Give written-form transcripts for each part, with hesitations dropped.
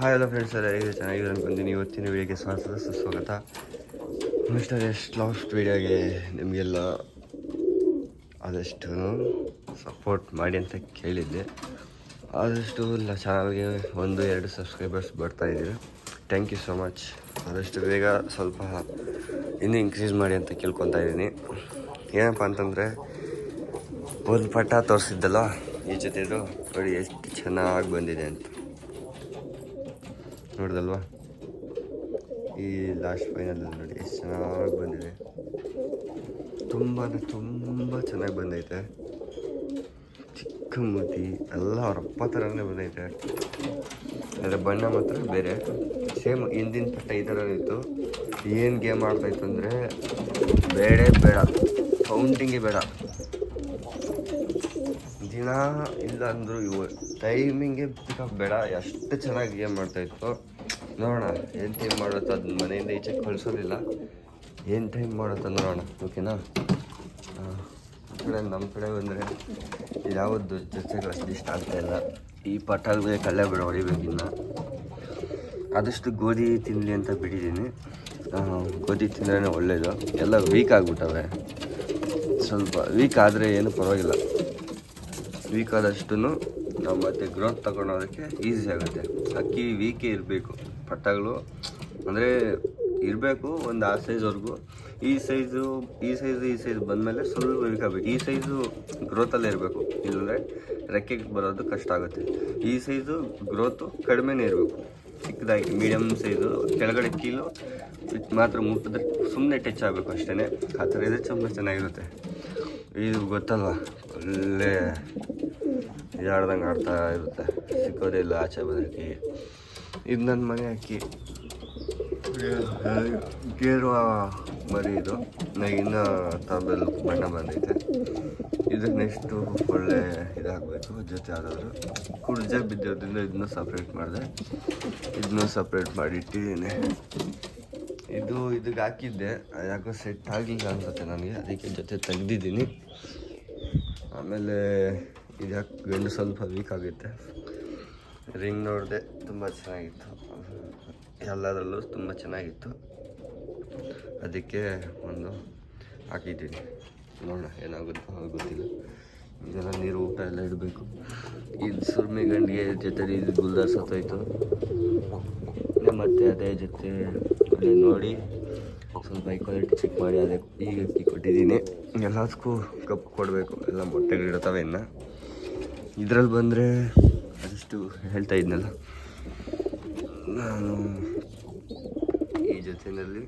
Hi ಎಲ್ಲ friends ಎಲ್ಲ ಹೇಗೆ ಚೆನ್ನಾಗಿದೆ ಅನ್ಕೊಂತೀನಿ. ಇವತ್ತಿನ ವೀಡಿಯೋಗೆ ಸುಸ್ವಾಗತ. ಮಿಸ್ಟರ್ ಎಷ್ಟು ಲಾಸ್ಟ್ ವೀಡಿಯೋಗೆ ನಿಮಗೆಲ್ಲ ಆದಷ್ಟು ಸಪೋರ್ಟ್ ಮಾಡಿ ಅಂತ ಕೇಳಿದ್ದೆ. ಆದಷ್ಟು ಚಾನಲ್ಗೆ 1-2 ಸಬ್ಸ್ಕ್ರೈಬರ್ಸ್ ಬರ್ತಾಯಿದ್ದೀರಾ. Thank you so much. ಆದಷ್ಟು ಬೇಗ ಸ್ವಲ್ಪ ಇನ್ನೂ ಇನ್ಕ್ರೀಸ್ ಮಾಡಿ ಅಂತ ಕೇಳ್ಕೊತಾ ಇದ್ದೀನಿ. ಏನಪ್ಪ ಅಂತಂದರೆ ಒಂದು ಪಟ ತೋರಿಸಿದ್ದಲ್ಲ ಈ ಜೊತೆದು ನೋಡಿ ಎಷ್ಟು ಚೆನ್ನಾಗಿ ಬಂದಿದೆ ಅಂತ ನೋಡಿದಲ್ವಾ. ಈ ಲಾಸ್ಟ್ ಫೈನಲ್ ನೋಡಿ ಎಷ್ಟು ಚೆನ್ನಾಗಿ ಬಂದಿದೆ. ತುಂಬ ಚೆನ್ನಾಗಿ ಬಂದೈತೆ. ಚಿಕ್ಕ ಮೂತಿ ಎಲ್ಲ ಅವರಪ್ಪ ಥರನೇ ಬಂದೈತೆ. ಆದರೆ ಬಣ್ಣ ಮಾತ್ರ ಬೇರೆ. ಸೇಮ್ ಹಿಂದಿನ ಪಟ್ಟ ಈ ಥರ ಇತ್ತು. ಏನು ಗೇಮ್ ಆಡ್ತಾಯಿತ್ತು ಅಂದರೆ ಬೇಡ ಕೌಂಟಿಂಗೇ ಬೇಡ. ದಿನ ಇಲ್ಲ ಅಂದರು ಇವು ಟೈಮಿಂಗೇ ಪಿಕಪ್ ಬೇಡ. ಎಷ್ಟು ಚೆನ್ನಾಗಿ ಗೇಮ್ ಮಾಡ್ತಾಯಿತ್ತು. ನೋಡೋಣ ಏನು ಟೈಮ್ ಮಾಡುತ್ತೋ ಅದು ಮನೆಯಿಂದ ಈಚೆ ಕಳಿಸೋದಿಲ್ಲ. ಏನು ಟೈಮ್ ಮಾಡುತ್ತೋ ನೋಡೋಣ. ಓಕೆನಾ. ನಮ್ಮ ಕಡೆ ಬಂದರೆ ಯಾವುದು ಜೊತೆಗಳು ಅಷ್ಟು ಇಷ್ಟ ಆಗ್ತಾಯಿಲ್ಲ. ಈ ಪಟಾಲ್ಗೆ ಕಳ್ಳೆ ಬಿಡ ಹೊಡಿಬೇಕಿನ್ನ. ಆದಷ್ಟು ಗೋಧಿ ತಿನ್ನಲಿ ಅಂತ ಬಿಟ್ಟಿದ್ದೀನಿ. ಗೋಧಿ ತಿಂದ್ರೇ ಒಳ್ಳೆಯದು. ಎಲ್ಲ ವೀಕ್ ಆಗಿಬಿಟ್ಟವೆ. ಸ್ವಲ್ಪ ವೀಕ್ ಆದರೆ ಏನು ಪರವಾಗಿಲ್ಲ. ವೀಕ್ ಆದಷ್ಟು ನಾವು ಮತ್ತೆ ಗ್ರೋತ್ ತಗೊಳೋದಕ್ಕೆ ಈಸಿ ಆಗುತ್ತೆ. ಅಕ್ಕಿ ವೀಕೇ ಇರಬೇಕು. ಪಟ್ಟಗಳು ಅಂದರೆ ಇರಬೇಕು ಒಂದು ಆ ಸೈಜ್ವರೆಗೂ. ಈ ಸೈಜ್ ಬಂದಮೇಲೆ ಸ್ವಲ್ಪ ವೀಕ್ ಆಗಬೇಕು. ಈ ಸೈಜು ಗ್ರೋತಲ್ಲೇ ಇರಬೇಕು, ಇಲ್ಲಾಂದರೆ ರೆಕ್ಕೆಗೆ ಬರೋದು ಕಷ್ಟ ಆಗುತ್ತೆ. ಈ ಸೈಜು ಗ್ರೋತು ಕಡಿಮೆನೇ ಇರಬೇಕು. ಚಿಕ್ಕದಾಗಿ ಮೀಡಿಯಮ್ ಸೈಜು ಕೆಳಗಡೆ ಕೀಲು ಮಾತ್ರ ಮುಟ್ಟಿದ್ರೆ ಸುಮ್ಮನೆ ಟಚ್ ಆಗಬೇಕು ಅಷ್ಟೇ. ಆ ಥರ ಇದೆ. ತುಂಬ ಚೆನ್ನಾಗಿರುತ್ತೆ. ಇದು ಗೊತ್ತಲ್ವ, ಒಳ್ಳೆ ಇದಾಡ್ದಂಗೆ ಆಡ್ತಾ ಇರುತ್ತೆ. ಸಿಕ್ಕೋದೇ ಇಲ್ಲ ಆಚೆ ಬದಕ್ಕೆ. ಇದು ನನ್ನ ಮನೆ ಅಕ್ಕಿ ಗೇರುವ ಮರಿ. ಇದು ಇನ್ನೂ ತರದಲ್ಲಿ ಬಣ್ಣ ಬಂದೈತೆ. ಇದು ನೆಕ್ಸ್ಟು ಒಳ್ಳೆ ಇದಾಗಬೇಕು. ಜೊತೆ ಯಾರಾದರೂ ಕುಡ್ಜ ಬಿದ್ದಿರೋದ್ರಿಂದ ಇದನ್ನು ಸಪ್ರೇಟ್ ಮಾಡಿದೆ. ಇದನ್ನು ಸಪ್ರೇಟ್ ಮಾಡಿಟ್ಟಿದ್ದೀನಿ. ಇದಕ್ಕೆ ಹಾಕಿದ್ದೆ, ಯಾಕೋ ಸೆಟ್ ಆಗಲಿಲ್ಲ ಅನ್ಸುತ್ತೆ ನನಗೆ, ಅದಕ್ಕೆ ಜೊತೆ ತೆಗ್ದಿದ್ದೀನಿ. ಆಮೇಲೆ ಇದು ಯಾಕೆ ಗಂಡು ಸ್ವಲ್ಪ ವೀಕ್ ಆಗುತ್ತೆ. ರಿಂಗ್ ನೋಡಿದೆ, ತುಂಬ ಚೆನ್ನಾಗಿತ್ತು. ಎಲ್ಲದರಲ್ಲೂ ತುಂಬ ಚೆನ್ನಾಗಿತ್ತು. ಅದಕ್ಕೆ ಒಂದು ಹಾಕಿದ್ದೀನಿ. ನೋಡೋಣ ಏನಾಗುತ್ತೋ ಗೊತ್ತಿಲ್ಲ. ಇದೆಲ್ಲ ನೀರು ಊಟ ಎಲ್ಲ ಇಡಬೇಕು. ಇದು ಸುರ್ಮಿ ಗಂಡಿಗೆ ಜೊತೆ ಇದು ಗುಲ್ದಾರ್ ಸತ್ತೋಯ್ತು. ಮತ್ತು ಅದೇ ಜೊತೆ ಅದೇ ನೋಡಿ ಸ್ವಲ್ಪ ಕ್ವಾಲಿಟಿ ಚೆಕ್ ಮಾಡಿ ಅದೇ ಈಗ ಅಕ್ಕಿ ಕೊಟ್ಟಿದ್ದೀನಿ. ಎಲ್ಲದಕ್ಕೂ ಕಪ್ ಕೊಡಬೇಕು. ಎಲ್ಲ ಮೊಟ್ಟೆಗಳಿರ್ತವೆ. ಇನ್ನು ಇದರಲ್ಲಿ ಬಂದರೆ ಅದಷ್ಟು ಹೇಳ್ತಾ ಇದ್ನಲ್ಲ ನಾನು. ಈ ಜೊತೆಯಲ್ಲಿ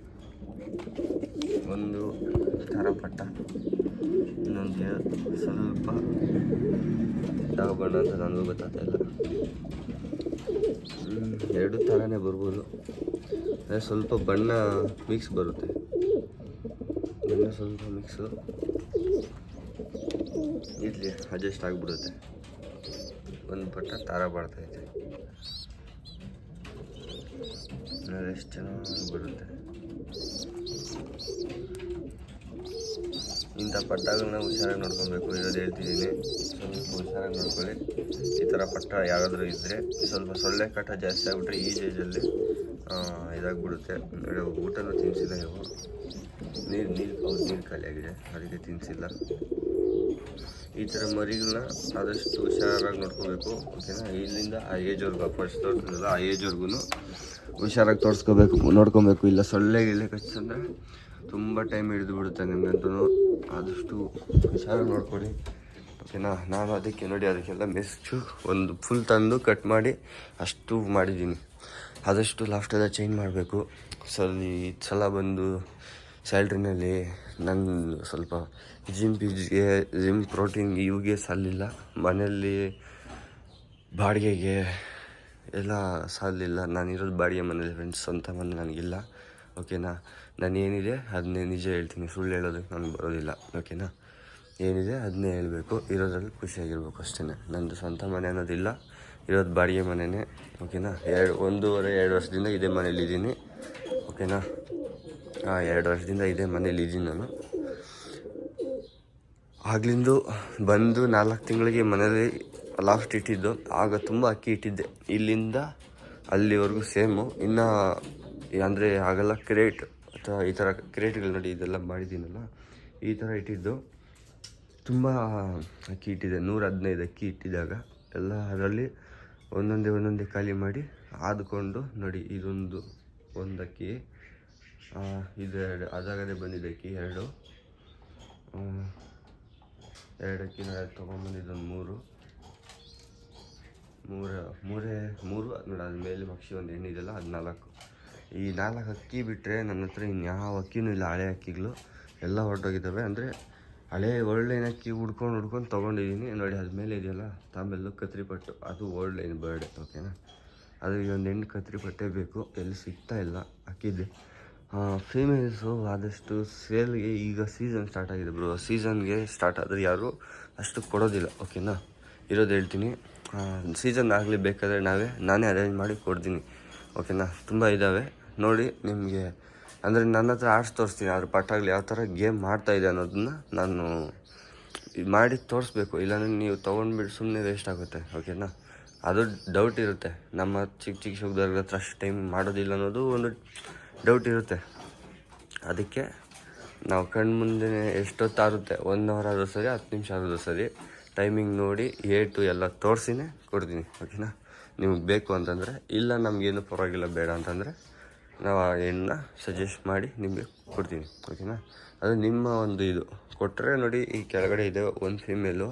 ಒಂದು ಥರ ಪಟ್ಟ, ಇನ್ನೊಂದು ಸ್ವಲ್ಪ ತಗೊಬಣ್ಣ ಅಂತ ನನಗೂ ಗೊತ್ತಾಗ್ತಾ ಇಲ್ಲ. ಎರಡು ಥರನೇ ಬರ್ಬೋದು. ಅದೇ ಸ್ವಲ್ಪ ಬಣ್ಣ ಮಿಕ್ಸ್ ಬರುತ್ತೆ. ಬಣ್ಣ ಸ್ವಲ್ಪ ಮಿಕ್ಸು ಇರಲಿ, ಅಡ್ಜಸ್ಟ್ ಆಗಿಬಿಡುತ್ತೆ. ಒಂದು ಪಟ್ಟ ತಾರ ಬಾಡ್ತೈತೆ. ಎಷ್ಟು ಚೆನ್ನಾಗಿ ಬರುತ್ತೆ. ಇಂಥ ಪಟ್ಟಗಳನ್ನ ಹುಷಾರಾಗಿ ನೋಡ್ಕೊಬೇಕು. ಇರೋದು ಹೇಳ್ತಿದ್ದೀನಿ, ಸ್ವಲ್ಪ ಹುಷಾರಾಗಿ ನೋಡ್ಕೊಳ್ಳಿ. ಈ ಥರ ಪಟ್ಟ ಯಾರಾದರೂ ಇದ್ದರೆ ಸ್ವಲ್ಪ ಸೊಳ್ಳೆ ಕಾಟ ಜಾಸ್ತಿ ಆಗಿಬಿಟ್ರೆ ಈ ಏಜಲ್ಲಿ ಇದಾಗ್ಬಿಡುತ್ತೆ. ಊಟನೂ ತಿನ್ನಿಸಿಲ್ಲ. ಇವು ನೀರು ಖಾಲಿಯಾಗಿದೆ, ಅದಕ್ಕೆ ತಿನ್ನಿಸಿಲ್ಲ. ಈ ಥರ ಮರಿಗಳನ್ನ ಆದಷ್ಟು ಹುಷಾರಾಗಿ ನೋಡ್ಕೋಬೇಕು. ಓಕೆನಾ. ಇಲ್ಲಿಂದ ಆ ಏಜ್ವರೆಗೂ ಫಸ್ಟ್ ತೋರಿಸಿದ್ರಲ್ಲ ಆ ಏಜ್ವರೆಗೂ ಹುಷಾರಾಗಿ ನೋಡ್ಕೊಬೇಕು. ಇಲ್ಲ ಸೊಳ್ಳೆ ಕಚ್ಚಂದರೆ ತುಂಬ ಟೈಮ್ ಹಿಡಿದು ಬಿಡುತ್ತೆ ನಿಮಗಂತೂ. ಆದಷ್ಟು ಹುಷಾರಾಗಿ ನೋಡ್ಕೊಳ್ಳಿ. ಓಕೆನಾ. ನಾನು ಅದಕ್ಕೆ ನೋಡಿ ಅದಕ್ಕೆಲ್ಲ ಮೆಸ್ಟು ಒಂದು ಫುಲ್ ತಂದು ಕಟ್ ಮಾಡಿ ಅಷ್ಟು ಮಾಡಿದ್ದೀನಿ. ಆದಷ್ಟು ಲಾಸ್ಟೆಲ್ಲ ಚೇಂಜ್ ಮಾಡಬೇಕು. ಈ ಸಲ ಬಂದು ಸ್ಯಾಲ್ರಿನಲ್ಲಿ ನನ್ನ ಸ್ವಲ್ಪ ಜಿಮ್ ಪ್ರೋಟೀನ್ ಇವಿಗೆ ಸಾಲಿಲ್ಲ. ಮನೆಯಲ್ಲಿ ಬಾಡಿಗೆಗೆ ಎಲ್ಲ ಸಾಲಿಲ್ಲ. ನಾನಿರೋದು ಬಾಡಿಗೆ ಮನೇಲಿ ಫ್ರೆಂಡ್ಸ್. ಸ್ವಂತ ಮನೆ ನನಗಿಲ್ಲ. ಓಕೆನಾ. ನಾನು ಏನಿದೆ ಅದನ್ನೇ ನಿಜ ಹೇಳ್ತೀನಿ. ಸುಳ್ಳು ಹೇಳೋದಕ್ಕೆ ನನಗೆ ಬರೋದಿಲ್ಲ. ಓಕೆನಾ. ಏನಿದೆ ಅದನ್ನೇ ಹೇಳಬೇಕು. ಇರೋದ್ರಲ್ಲಿ ಖುಷಿಯಾಗಿರ್ಬೇಕು ಅಷ್ಟೇ. ನನ್ನದು ಸ್ವಂತ ಮನೆ ಅನ್ನೋದಿಲ್ಲ, ಇರೋದು ಬಾಡಿಗೆ ಮನೆಯೇ. ಓಕೆನಾ. 1.5-2 ವರ್ಷದಿಂದ ಇದೇ ಮನೇಲಿದ್ದೀನಿ. ಓಕೆನಾ. 2 ವರ್ಷದಿಂದ ಇದೇ ಮನೇಲಿದ್ದೀನಿ ನಾನು. ಆಗ್ಲಿಂದು ಬಂದು 4 ತಿಂಗಳಿಗೆ ಮನೇಲಿ ಲಾಸ್ಟ್ ಇಟ್ಟಿದ್ದು. ಆಗ ತುಂಬ ಅಕ್ಕಿ ಇಟ್ಟಿದ್ದೆ. ಇಲ್ಲಿಂದ ಅಲ್ಲಿವರೆಗೂ ಸೇಮು. ಇನ್ನು ಅಂದರೆ ಆಗೆಲ್ಲ ಕ್ರೇಟ್ ಅಥವಾ ಈ ಥರ ಕ್ರೇಟ್ಗಳು ನೋಡಿ ಇದೆಲ್ಲ ಮಾಡಿದ್ದೀನಲ್ಲ, ಈ ಥರ ಇಟ್ಟಿದ್ದು ತುಂಬ ಅಕ್ಕಿ ಇಟ್ಟಿದೆ. 115 ಅಕ್ಕಿ ಇಟ್ಟಿದ್ದಾಗ ಎಲ್ಲ ಅದರಲ್ಲಿ ಒಂದೊಂದೇ ಖಾಲಿ ಮಾಡಿ ಆದ್ಕೊಂಡು ನೋಡಿ. ಒಂದು ಅಕ್ಕಿ, ಇದು 2 ಅದಾಗದೇ ಬಂದಿದ್ದ ಅಕ್ಕಿ 2 ಅಕ್ಕಿನ ತೊಗೊಂಬಂದಿದ್ದೊಂದು 3 ನೋಡಿ. ಅದ್ಮೇಲೆ ಮಕ್ಷಿ ಒಂದು ಎಣ್ಣೆ ಇದೆಯಲ್ಲ, ಅದು 4. ಈ 4 ಅಕ್ಕಿ ಬಿಟ್ಟರೆ ನನ್ನ ಹತ್ರ ಇನ್ಯಾವ ಅಕ್ಕಿನೂ ಇಲ್ಲ. ಹಳೆ ಅಕ್ಕಿಗಳು ಎಲ್ಲ ಹೊರಟೋಗಿದ್ದಾವೆ. ಅಂದರೆ ಹಳೆ ಒಳ್ಳೆಯ ಅಕ್ಕಿ ಹುಡ್ಕೊಂಡು ತೊಗೊಂಡಿದ್ದೀನಿ ನೋಡಿ. ಅದ್ಮೇಲೆ ಇದೆಯಲ್ಲ ತಾಂಬೆಲ್ಲು ಕತ್ರಿ ಪಟ್ಟು, ಅದು ಓಲ್ಡ್ ಲೈನ್ ಬರ್ಡೆ. ಓಕೆನಾ, ಅದು ಒಂದು 8 ಕತ್ರಿ ಪಟ್ಟೆ ಬೇಕು, ಎಲ್ಲಿ ಸಿಗ್ತಾ ಇಲ್ಲ ಅಕ್ಕಿದೆ. ಫೀಮೇಲ್ಸು ಆದಷ್ಟು ಸೇಲ್ಗೆ ಈಗ ಸೀಸನ್ ಸ್ಟಾರ್ಟ್ ಆಗಿದೆ ಬ್ರೋ. ಸೀಸನ್ಗೆ ಸ್ಟಾರ್ಟ್ ಆದರೆ ಯಾರು ಅಷ್ಟು ಕೊಡೋದಿಲ್ಲ. ಓಕೆನಾ, ಇರೋದು ಹೇಳ್ತೀನಿ. ಸೀಸನ್ ಆಗಲಿ ಬೇಕಾದರೆ ನಾನೇ ಅರೇಂಜ್ ಮಾಡಿ ಕೊಡ್ತೀನಿ. ಓಕೆನಾ, ತುಂಬ ಇದ್ದಾವೆ ನೋಡಿ ನಿಮಗೆ. ಅಂದರೆ ನನ್ನ ಹತ್ರ ಆಡ್ಸ್ ತೋರಿಸ್ತೀನಿ, ಅದ್ರ ಪಟ್ಟಾಗಲಿ ಯಾವ ಥರ ಗೇಮ್ ಮಾಡ್ತಾಯಿದೆ ಅನ್ನೋದನ್ನ ನಾನು ಮಾಡಿ ತೋರಿಸ್ಬೇಕು. ಇಲ್ಲಾಂದರೆ ನೀವು ತೊಗೊಂಡ್ಬಿಟ್ಟು ಸುಮ್ಮನೆ ವೇಸ್ಟ್ ಆಗುತ್ತೆ. ಓಕೆನಾ, ಅದು ಡೌಟ್ ಇರುತ್ತೆ. ನಮ್ಮ ಚಿಕ್ಕ ಶೋಕ್ದವ್ರ ಹತ್ರ ಅಷ್ಟು ಟೈಮ್ ಮಾಡೋದಿಲ್ಲ ಅನ್ನೋದು ಒಂದು ಡೌಟ್ ಇರುತ್ತೆ. ಅದಕ್ಕೆ ನಾವು ಕಣ್ಮುಂದೆ ಎಷ್ಟೊತ್ತಾಗುತ್ತೆ, 1 ಅವರ್ ಆದರೂ ಸರಿ, 10 ನಿಮಿಷ ಆದರೂ ಸರಿ, ಟೈಮಿಂಗ್ ನೋಡಿ ಎಲ್ಲ ತೋರಿಸಿನೇ ಕೊಡ್ತೀನಿ. ಓಕೆನಾ, ನಿಮ್ಗೆ ಬೇಕು ಅಂತಂದರೆ, ಇಲ್ಲ ನಮಗೇನು ಪರವಾಗಿಲ್ಲ ಬೇಡ ಅಂತಂದರೆ ನಾವು ಆ ಹೆಣ್ಣನ್ನ ಸಜೆಸ್ಟ್ ಮಾಡಿ ನಿಮಗೆ ಕೊಡ್ತೀನಿ. ಓಕೆನಾ, ಅದು ನಿಮ್ಮ ಒಂದು ಇದು ಕೊಟ್ಟರೆ ನೋಡಿ. ಈ ಕೆಳಗಡೆ ಇದೆ 1 ಫೀಮೇಲು,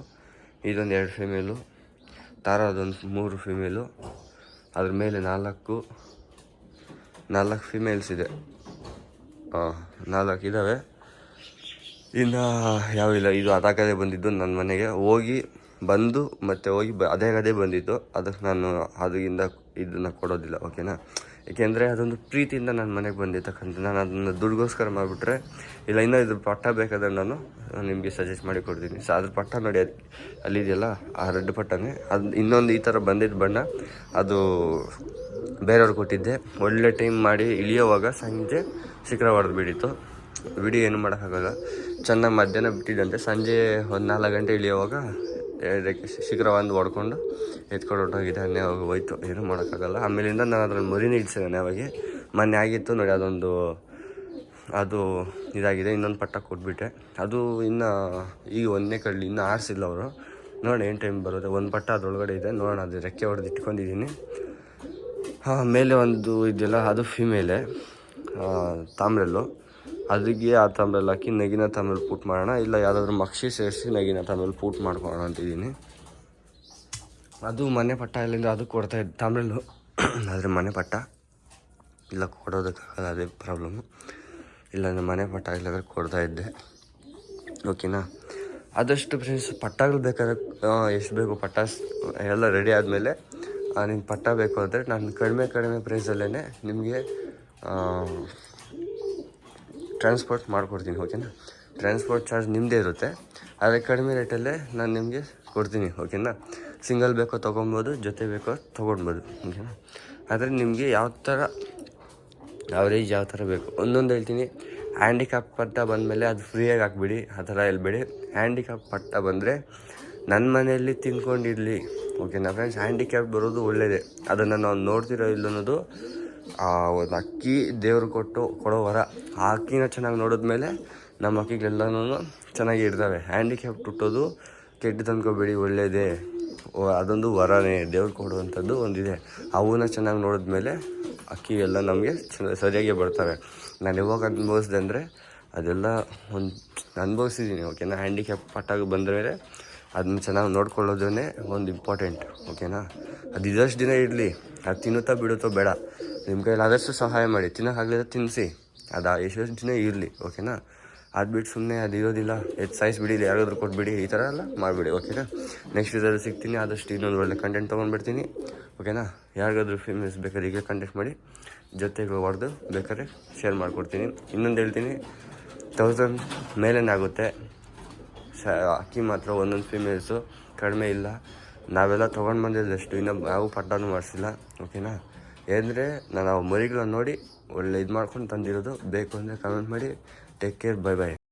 ಇದೊಂದು 2 ಫೀಮೇಲು, ತಾರಾದೊಂದು 3 ಫೀಮೇಲು, ಅದ್ರ ಮೇಲೆ 4 ಫೀಮೇಲ್ಸ್ ಇದೆ. 4 ಇದ್ದಾವೆ. ಇನ್ನು ಯಾವಿಲ್ಲ. ಇದು ಅದಾಗದೇ ಬಂದಿದ್ದು ನನ್ನ ಮನೆಗೆ ಬಂದು ಅದೇ ಬಂದಿದ್ದು. ಅದಕ್ಕೆ ನಾನು ಇದನ್ನು ಕೊಡೋದಿಲ್ಲ. ಓಕೆನಾ, ಏಕೆಂದರೆ ಅದೊಂದು ಪ್ರೀತಿಯಿಂದ ನನ್ನ ಮನೆಗೆ ಬಂದಿರ್ತಕ್ಕಂಥ. ನಾನು ಅದನ್ನು ದುಡ್ಗೋಸ್ಕರ ಮಾಡಿಬಿಟ್ರೆ ಇಲ್ಲ, ಇನ್ನೂ ಇದ್ರ ಪಟ್ಟ ಬೇಕಾದ್ರೆ ನಾನು ನಿಮಗೆ ಸಜೆಸ್ಟ್ ಮಾಡಿ ಕೊಡ್ತೀನಿ. ಅದ್ರ ಪಟ್ಟ ನೋಡಿ, ಅಲ್ಲಿದೆಯಲ್ಲ ಆ ರೆಡ್ ಪಟ್ಟನೇ. ಅದು ಇನ್ನೊಂದು ಈ ಥರ ಬಂದಿದ್ದ ಬಣ್ಣ, ಅದು ಬೇರೆಯವ್ರಿಗೆ ಕೊಟ್ಟಿದ್ದೆ. ಒಳ್ಳೆ ಟೈಮ್ ಮಾಡಿ ಇಳಿಯೋವಾಗ ಸಂಜೆ ಶಿಖರ ಹೊಡೆದು ಬಿಡಿತ್ತು. ವಿಡಿಯೋ ಏನು ಮಾಡೋಕ್ಕಾಗಲ್ಲ. ಚೆನ್ನಾಗಿ ಮಧ್ಯಾಹ್ನ ಬಿಟ್ಟಿದ್ದಂತೆ, ಸಂಜೆ ಒಂದು 4 ಗಂಟೆ ಇಳಿಯೋವಾಗ ಶಿಖರ ಒಂದು ಹೊಡ್ಕೊಂಡು ಎತ್ಕೊಂಡು ಹೊರಟೋಗಿದೆ. ಹೋಯ್ತು, ಏನೂ ಮಾಡೋಕ್ಕಾಗಲ್ಲ. ಆಮೇಲಿಂದ ನಾನು ಅದ್ರಲ್ಲಿ ಮರಿನೇ ಇಡ್ಸಿದ್ದೇನೆ. ಅವಾಗೆ ಮೊನ್ನೆ ಆಗಿತ್ತು ನೋಡಿ, ಅದು ಇದಾಗಿದೆ. ಇನ್ನೊಂದು ಪಟ್ಟ ಕೊಟ್ಬಿಟ್ಟೆ. ಅದು ಇನ್ನು ಈಗ 1ನೇ ಕಡ್ಲಿ ಇನ್ನೂ ಆರಿಸಿಲ್ಲ ಅವರು. ನೋಡೋಣ ಏನು ಟೈಮ್ ಬರುತ್ತೆ. 1 ಪಟ್ಟ ಅದರೊಳಗಡೆ ಇದೆ, ನೋಡೋಣ. ಅದು ರೆಕ್ಕೆ ಹೊಡೆದು ಇಟ್ಕೊಂಡಿದ್ದೀನಿ. ಮೇಲೆ ಒಂದು ಇದೆಯಲ್ಲ, ಅದು ಫಿಮೇಲೆ ತಾಮ್ರೆಲ್ಲು. ಅದಕ್ಕೆ ಆ ತಾಮ್ರಲ್ಲಿ ಹಾಕಿ ನಗಿನ ತಾಮ್ರಲ್ಲಿ ಪೂಟ್ ಮಾಡೋಣ, ಇಲ್ಲ ಯಾವುದಾದ್ರೂ ಮಕ್ಷಿ ಸೇರಿಸಿ ನಗಿನ ತಾಮ್ರಲ್ಲಿ ಪೂಟ್ ಮಾಡ್ಕೊಳ್ಳೋಣ ಅಂತಿದ್ದೀನಿ. ಅದು ಮನೆ ಪಟ್ಟ ಇಲ್ಲಿಂದ ಅದು ಕೊಡ್ತಾಯಿದ್ದೆ ತಾಮ್ರಲ್ಲು. ಆದರೆ ಮನೆ ಪಟ್ಟ ಇಲ್ಲ, ಕೊಡೋದಕ್ಕಾಗಲ್ಲ, ಅದೇ ಪ್ರಾಬ್ಲಮ್ಮು. ಇಲ್ಲಾಂದರೆ ಮನೆ ಪಟ್ಟ ಇಲ್ಲಾಂದರೆ ಕೊಡ್ತಾಯಿದ್ದೆ. ಓಕೆನಾ, ಆದಷ್ಟು ಫ್ರೆಂಡ್ಸ್ ಪಟ್ಟಗಳು ಬೇಕಾದ್ರೆ ಎಷ್ಟು ಬೇಕು ಪಟ್ಟ ಎಲ್ಲ ರೆಡಿ ಆದಮೇಲೆ ನಿಮ್ಗೆ ಪಟ್ಟ ಬೇಕು ಅಂದರೆ ನಾನು ಕಡಿಮೆ ಪ್ರೈಸಲ್ಲೇ ನಿಮಗೆ ಟ್ರಾನ್ಸ್ಪೋರ್ಟ್ ಮಾಡಿಕೊಡ್ತೀನಿ. ಓಕೆನಾ, ಟ್ರಾನ್ಸ್ಪೋರ್ಟ್ ಚಾರ್ಜ್ ನಿಮ್ಮದೇ ಇರುತ್ತೆ, ಆದರೆ ಕಡಿಮೆ ರೇಟಲ್ಲೇ ನಾನು ನಿಮಗೆ ಕೊಡ್ತೀನಿ. ಓಕೆನಾ, ಸಿಂಗಲ್ ಬೇಕೋ ತೊಗೊಬೋದು, ಜೊತೆ ಬೇಕೋ ತೊಗೊಳ್ಬೋದು. ಓಕೆನಾ, ಆದರೆ ನಿಮಗೆ ಯಾವ ಥರ ಅವರೇಜ್ ಯಾವ ಥರ ಬೇಕು ಒಂದೊಂದು ಹೇಳ್ತೀನಿ. ಹ್ಯಾಂಡಿಕ್ಯಾಪ್ ಪಟ್ಟ ಬಂದಮೇಲೆ ಅದು ಫ್ರೀಯಾಗಿ ಹಾಕ್ಬಿಡಿ, ಆ ಥರ ಹೇಳ್ಬೇಡಿ. ಹ್ಯಾಂಡಿಕ್ಯಾಪ್ ಪಟ್ಟ ಬಂದರೆ ನನ್ನ ಮನೆಯಲ್ಲಿ ತಿನ್ಕೊಂಡಿರಲಿ. ಓಕೆನಾ ಫ್ರೆಂಡ್ಸ್, ಹ್ಯಾಂಡಿಕ್ಯಾಪ್ ಬರೋದು ಒಳ್ಳೆಯದೇ. ಅದನ್ನು ನಾವು ನೋಡ್ತಿರೋ ಇಲ್ಲ ಅನ್ನೋದು ಒಂದು ಅಕ್ಕಿ ದೇವ್ರು ಕೊಡೋ ವರ. ಆ ಅಕ್ಕಿನ ಚೆನ್ನಾಗಿ ನೋಡಿದ್ಮೇಲೆ ನಮ್ಮ ಅಕ್ಕಿಗಳೆಲ್ಲನೂ ಚೆನ್ನಾಗಿ ಇರ್ತವೆ. ಹ್ಯಾಂಡಿಕ್ಯಾಪ್ ಹುಟ್ಟೋದು ಕೆಟ್ಟದ್ದು ಅಂದ್ಕೋಬೇಡಿ, ಒಳ್ಳೆಯದೇ. ಅದೊಂದು ವರನೇ, ದೇವ್ರು ಕೊಡುವಂಥದ್ದು ಒಂದಿದೆ. ಅವನ್ನ ಚೆನ್ನಾಗಿ ನೋಡಿದ್ಮೇಲೆ ಅಕ್ಕಿ ಎಲ್ಲ ನಮಗೆ ಸರಿಯಾಗಿ ಬರ್ತವೆ. ನಾನು ಯಾವಾಗ ಅನುಭವಿಸಿದೆ ಅಂದರೆ ಅದೆಲ್ಲ ಅನುಭವಿಸಿದ್ದೀನಿ. ಓಕೆನಾ, ಹ್ಯಾಂಡಿಕ್ಯಾಪ್ ಪಟ್ಟಾಗ ಬಂದಮೇಲೆ ಅದನ್ನ ಚೆನ್ನಾಗಿ ನೋಡ್ಕೊಳ್ಳೋದೇ ಒಂದು ಇಂಪಾರ್ಟೆಂಟ್. ಓಕೆನಾ, ಅದು ಇದಷ್ಟು ದಿನ ಇರಲಿ, ಅದು ತಿನ್ನುತ್ತಾ ಬಿಡುತ್ತೋ ಬೇಡ, ನಿಮ್ಮ ಕೈಯಲ್ಲಿ ಆದಷ್ಟು ಸಹಾಯ ಮಾಡಿ. ತಿನ್ನೋಕ್ಕಾಗಲಿಲ್ಲ ತಿನ್ನಿಸಿ, ಅದು ಎಷ್ಟು ದಿನ ಇರಲಿ. ಓಕೆನಾ, ಅದು ಬಿಟ್ಟು ಸುಮ್ಮನೆ ಅದು ಇರೋದಿಲ್ಲ ಸಾಯಿಸ್ಬಿಡಿ, ಯಾರಾದರೂ ಕೊಟ್ಬಿಡಿ, ಈ ಥರ ಎಲ್ಲ ಮಾಡಿಬಿಡಿ. ಓಕೆನಾ, ನೆಕ್ಸ್ಟ್ ಇದರಲ್ಲಿ ಸಿಗ್ತೀನಿ. ಆದಷ್ಟು ಇನ್ನೊಂದು ಒಳ್ಳೆ ಕಂಟೆಂಟ್ ತೊಗೊಂಡ್ಬಿಡ್ತೀನಿ. ಓಕೆನಾ, ಯಾರಿಗಾದ್ರೂ ಫೇಮಸ್ ಬೇಕಾದ್ರೆ ಈಗ ಕಾಂಟ್ಯಾಕ್ಟ್ ಮಾಡಿ, ಜೊತೆಗೆ ಹೊಡೆದು ಬೇಕಾದ್ರೆ ಶೇರ್ ಮಾಡಿಕೊಡ್ತೀನಿ. ಇನ್ನೊಂದು ಹೇಳ್ತೀನಿ, 1000 ಮೇಲೇ ಆಗುತ್ತೆ ಅಕ್ಕಿ ಮಾತ್ರ. ಒಂದೊಂದು ಫೀಮೇಲ್ಸು ಕಡಿಮೆ ಇಲ್ಲ. ನಾವೆಲ್ಲ ತೊಗೊಂಡು ಬಂದಿದ್ದಷ್ಟು ಇನ್ನೂ ಯಾವ ಪಟ್ಟನೂ ಮಾಡಿಸಿಲ್ಲ. ಓಕೆನಾ, ಏಕೆಂದರೆ ನಾನು ಮರಿಗಳನ್ನ ನೋಡಿ ಒಳ್ಳೆ ಇದು ಮಾಡ್ಕೊಂಡು ತಂದಿರೋದು. ಬೇಕು ಅಂದರೆ ಕಮೆಂಟ್ ಮಾಡಿ. Take care, by.